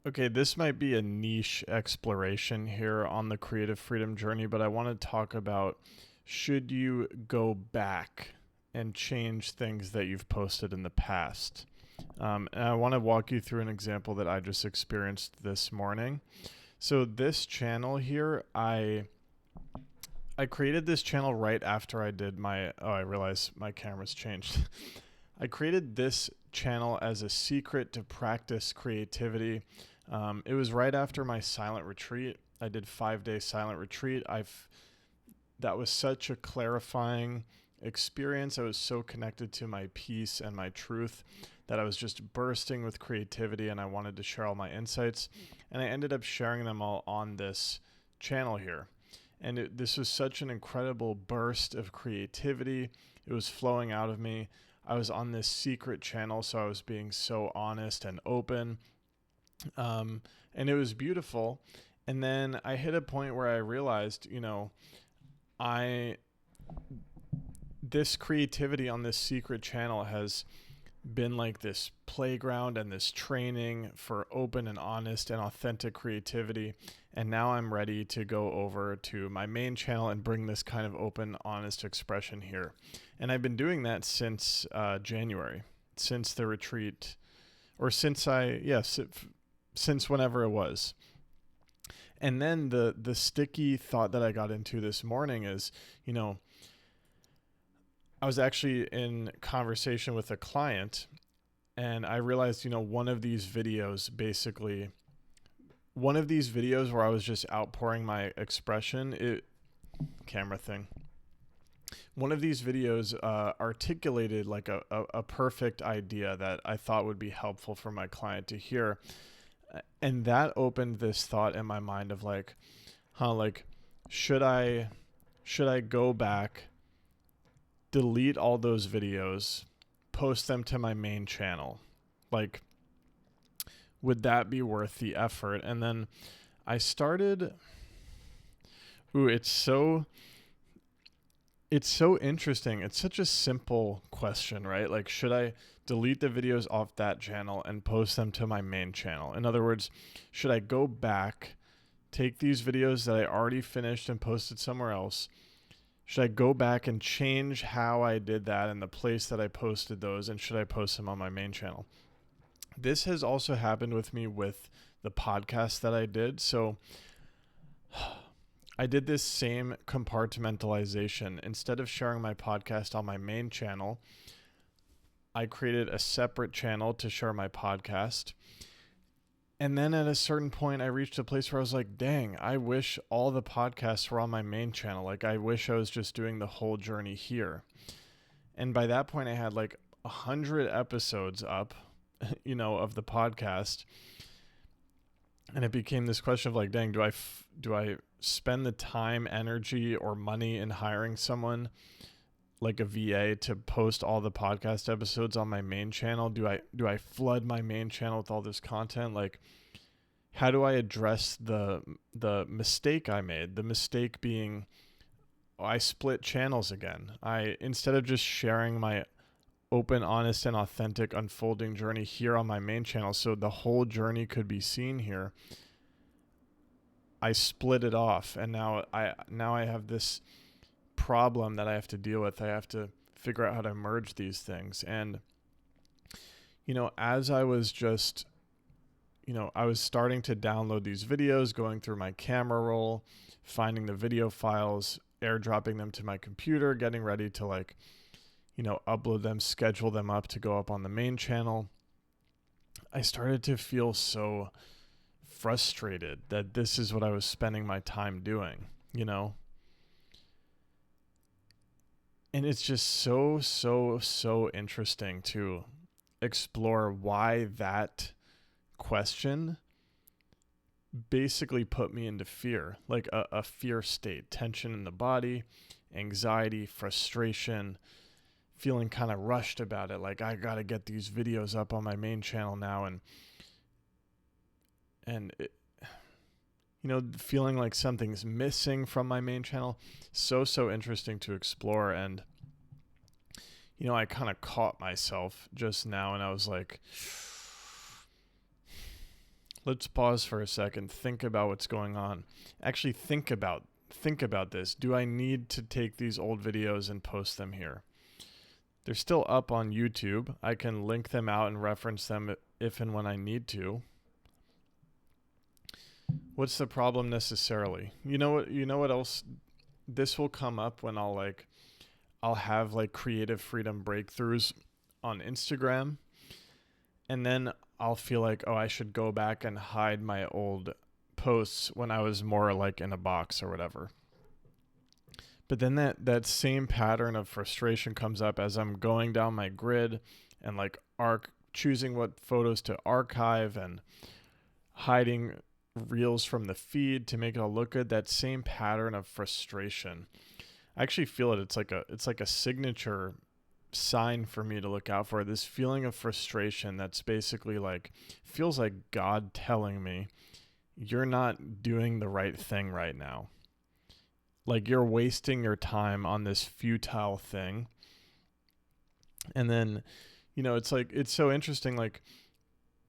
Okay, this might be a niche exploration here on the creative freedom journey, but I want to talk about should you go back and change things that you've posted in the past? And I want to walk you through an example that I just experienced this morning. So this channel here, I created this channel right after I did my I realized my camera's changed. I created this channel as a secret to practice creativity. It was right after my silent retreat. I did 5 day silent retreat. That was such a clarifying experience. I was so connected to my peace and my truth that I was just bursting with creativity, and I wanted to share all my insights. And I ended up sharing them all on this channel here. And this was such an incredible burst of creativity. It was flowing out of me. I was on this secret channel, so I was being so honest and open. And it was beautiful. And then I hit a point where I realized, I this creativity on this secret channel has been like this playground and this training for open and honest and authentic creativity. And now I'm ready to go over to my main channel and bring this kind of open, honest expression here. And I've been doing that since January, since the retreat, or since whenever it was. And then the sticky thought that I got into this morning is, I was actually in conversation with a client, and I realized, one of these videos where I was just outpouring my expression, camera thing. One of these videos articulated like a perfect idea that I thought would be helpful for my client to hear. And that opened this thought in my mind of like, should I go back, delete all those videos, post them to my main channel? Like, would that be worth the effort? And then I started, it's so interesting. It's such a simple question, right? Like, should I delete the videos off that channel and post them to my main channel? In other words, should I go back, take these videos that I already finished and posted somewhere else? Should I go back and change how I did that and the place that I posted those? And should I post them on my main channel? This has also happened with me with the podcast that I did. So I did this same compartmentalization. Instead of sharing my podcast on my main channel, I created a separate channel to share my podcast. And then at a certain point, I reached a place where I was like, dang, I wish all the podcasts were on my main channel. Like, I wish I was just doing the whole journey here. And by that point, I had like 100 episodes up, of the podcast. And it became this question of like, dang, do I spend the time, energy, or money in hiring someone like a VA to post all the podcast episodes on my main channel? Do I flood my main channel with all this content? Like, how do I address the mistake I made? The mistake being I split channels again. Instead of just sharing my open, honest, and authentic unfolding journey here on my main channel so the whole journey could be seen here, I split it off, and now I have this problem that I have to deal with. I have to figure out how to merge these things. And as I was just I was starting to download these videos, going through my camera roll, finding the video files, airdropping them to my computer, getting ready to upload them, schedule them up to go up on the main channel. I started to feel so frustrated that this is what I was spending my time doing, And it's just so interesting to explore why that question basically put me into fear, like a fear state, tension in the body, anxiety, frustration, feeling kind of rushed about it. Like, I got to get these videos up on my main channel now. And it, feeling like something's missing from my main channel. So interesting to explore. And, I kind of caught myself just now and I was like, Let's pause for a second. Think about what's going on. Actually think about this. Do I need to take these old videos and post them here? They're still up on YouTube. I can link them out and reference them if and when I need to. What's the problem necessarily? You know what else? This will come up when I'll have like creative freedom breakthroughs on Instagram, and then I'll feel like, oh, I should go back and hide my old posts when I was more like in a box or whatever. But then that same pattern of frustration comes up as I'm going down my grid and like choosing what photos to archive and hiding reels from the feed to make it all look good. That same pattern of frustration, I actually feel it. It's like a signature sign for me to look out for. This feeling of frustration that's basically like, feels like God telling me, you're not doing the right thing right now. Like you're wasting your time on this futile thing. And then, it's like, it's so interesting, like,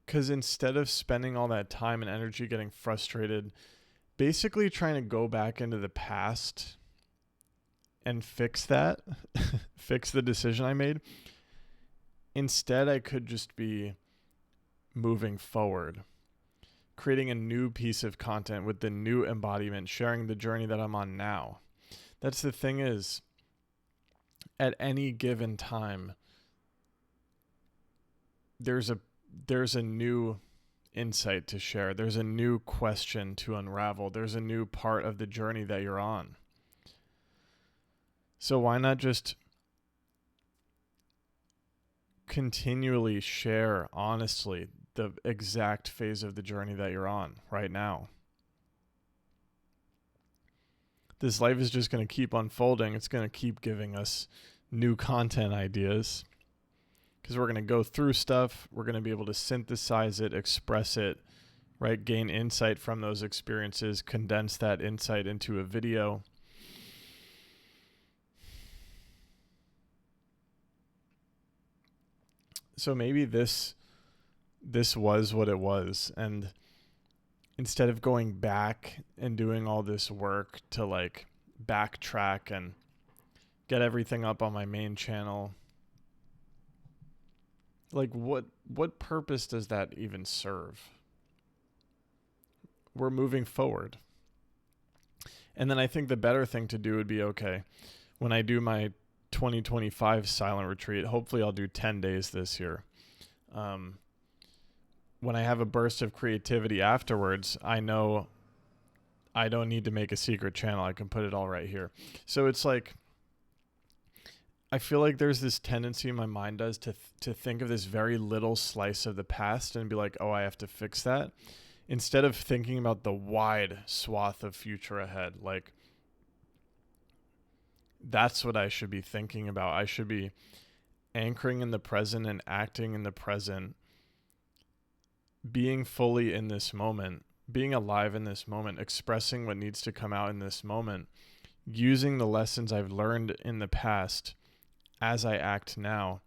because instead of spending all that time and energy getting frustrated, basically trying to go back into the past and fix that, fix the decision I made, instead I could just be moving forward, creating a new piece of content with the new embodiment, sharing the journey that I'm on now. That's the thing is, at any given time, there's a new insight to share. There's a new question to unravel. There's a new part of the journey that you're on. So why not just continually share honestly the exact phase of the journey that you're on right now? This life is just going to keep unfolding. It's going to keep giving us new content ideas, because we're going to go through stuff. We're going to be able to synthesize it, express it, right? Gain insight from those experiences, condense that insight into a video. So maybe this was what it was. And instead of going back and doing all this work to like backtrack and get everything up on my main channel, like what purpose does that even serve? We're moving forward. And then I think the better thing to do would be, okay, when I do my 2025 silent retreat, hopefully I'll do 10 days this year. When I have a burst of creativity afterwards, I know I don't need to make a secret channel. I can put it all right here. So it's like, I feel like there's this tendency in my mind to think of this very little slice of the past and be like, oh, I have to fix that, instead of thinking about the wide swath of future ahead. Like, that's what I should be thinking about. I should be anchoring in the present and acting in the present, being fully in this moment, being alive in this moment, expressing what needs to come out in this moment, using the lessons I've learned in the past as I act now,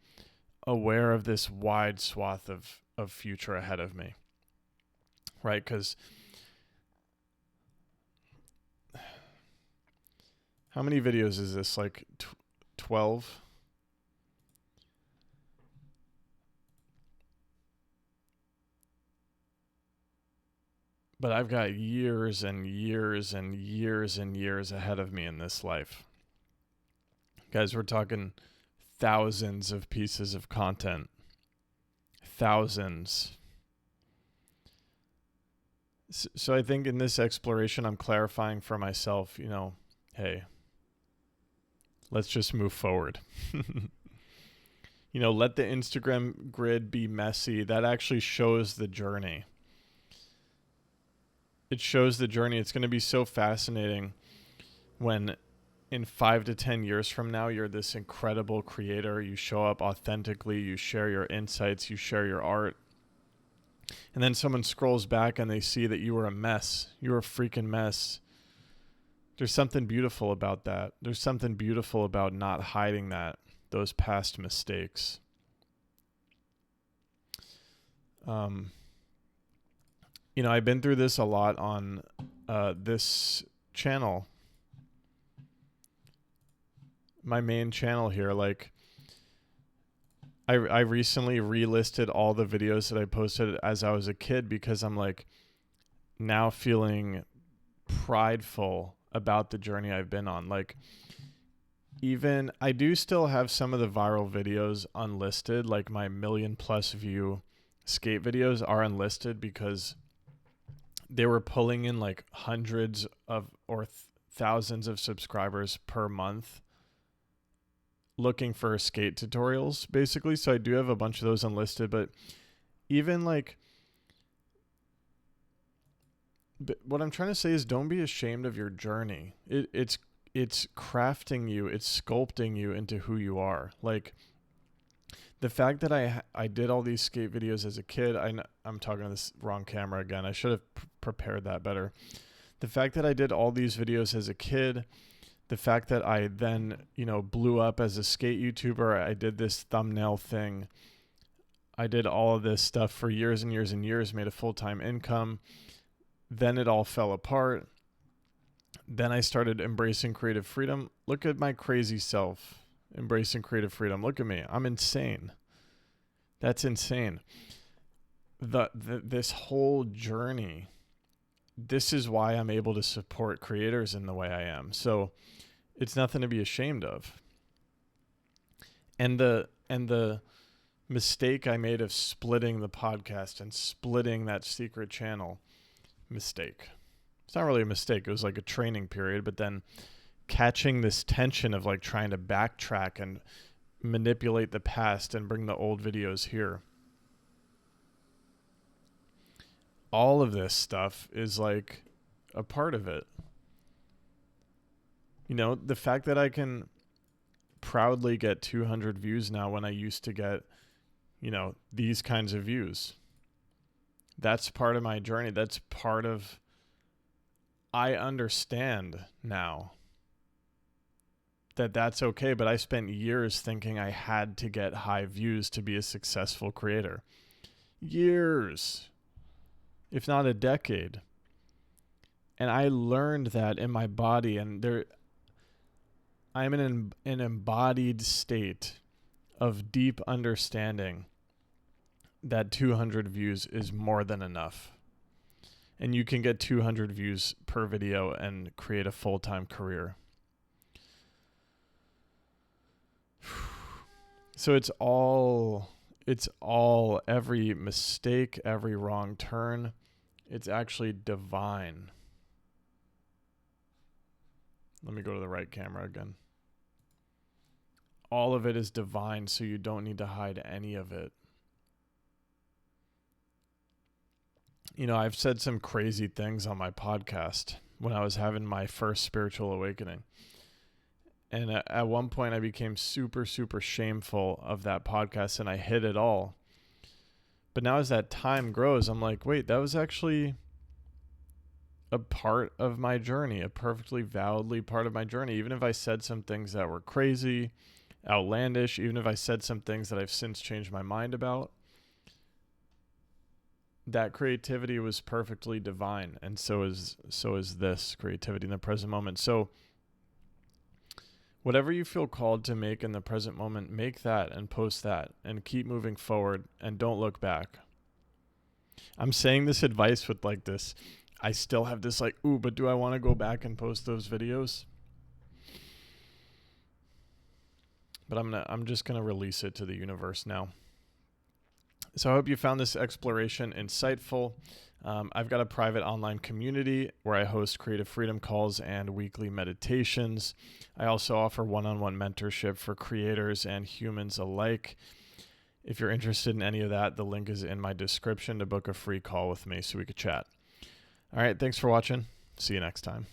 aware of this wide swath of future ahead of me, right? Because how many videos is this? Like 12? But I've got years and years and years and years ahead of me in this life. Guys, we're talking thousands of pieces of content. Thousands. So I think in this exploration, I'm clarifying for myself, hey, let's just move forward. Let the Instagram grid be messy. That actually shows the journey. It shows the journey. It's going to be so fascinating when in 5 to 10 years from now, you're this incredible creator. You show up authentically. You share your insights. You share your art. And then someone scrolls back and they see that you were a mess. You were a freaking mess. There's something beautiful about that. There's something beautiful about not hiding those past mistakes. I've been through this a lot on this channel, my main channel here. Like, I recently relisted all the videos that I posted as I was a kid because I'm like now feeling prideful about the journey I've been on. Like, even I do still have some of the viral videos unlisted, like my 1,000,000+ view skate videos are unlisted because they were pulling in like hundreds of or thousands of subscribers per month looking for skate tutorials, basically. So I do have a bunch of those unlisted, but even like, but what I'm trying to say is don't be ashamed of your journey. It's crafting you, it's sculpting you into who you are. Like, the fact that I did all these skate videos as a kid, I'm talking on this wrong camera again. I should have prepared that better. The fact that I did all these videos as a kid, the fact that I then, blew up as a skate YouTuber, I did this thumbnail thing. I did all of this stuff for years and years and years, made a full-time income. Then it all fell apart. Then I started embracing creative freedom. Look at my crazy self, embracing creative freedom. Look at me. I'm insane. That's insane. This whole journey, this is why I'm able to support creators in the way I am. So it's nothing to be ashamed of. And the mistake I made of splitting the podcast and splitting that secret channel, mistake. It's not really a mistake. It was like a training period, but then catching this tension of like trying to backtrack and manipulate the past and bring the old videos here. All of this stuff is like a part of it. The fact that I can proudly get 200 views now when I used to get, these kinds of views. That's part of my journey. That's part of, I understand now that that's okay, but I spent years thinking I had to get high views to be a successful creator. Years, if not a decade. And I learned that in my body, and I'm in an embodied state of deep understanding that 200 views is more than enough. And you can get 200 views per video and create a full-time career. So it's all every mistake, every wrong turn, it's actually divine. Let me go to the right camera again. All of it is divine, so you don't need to hide any of it. I've said some crazy things on my podcast when I was having my first spiritual awakening. And at one point I became super, super shameful of that podcast and I hid it all. But now as that time grows, I'm like, wait, that was actually a part of my journey, a perfectly validly part of my journey. Even if I said some things that were crazy, outlandish, even if I said some things that I've since changed my mind about, that creativity was perfectly divine. And so is this creativity in the present moment. So whatever you feel called to make in the present moment, make that and post that and keep moving forward and don't look back. I'm saying this advice with like this, I still have this like, ooh, but do I want to go back and post those videos? But I'm just going to release it to the universe now. So I hope you found this exploration insightful. I've got a private online community where I host creative freedom calls and weekly meditations. I also offer one-on-one mentorship for creators and humans alike. If you're interested in any of that, the link is in my description to book a free call with me so we could chat. All right, thanks for watching. See you next time.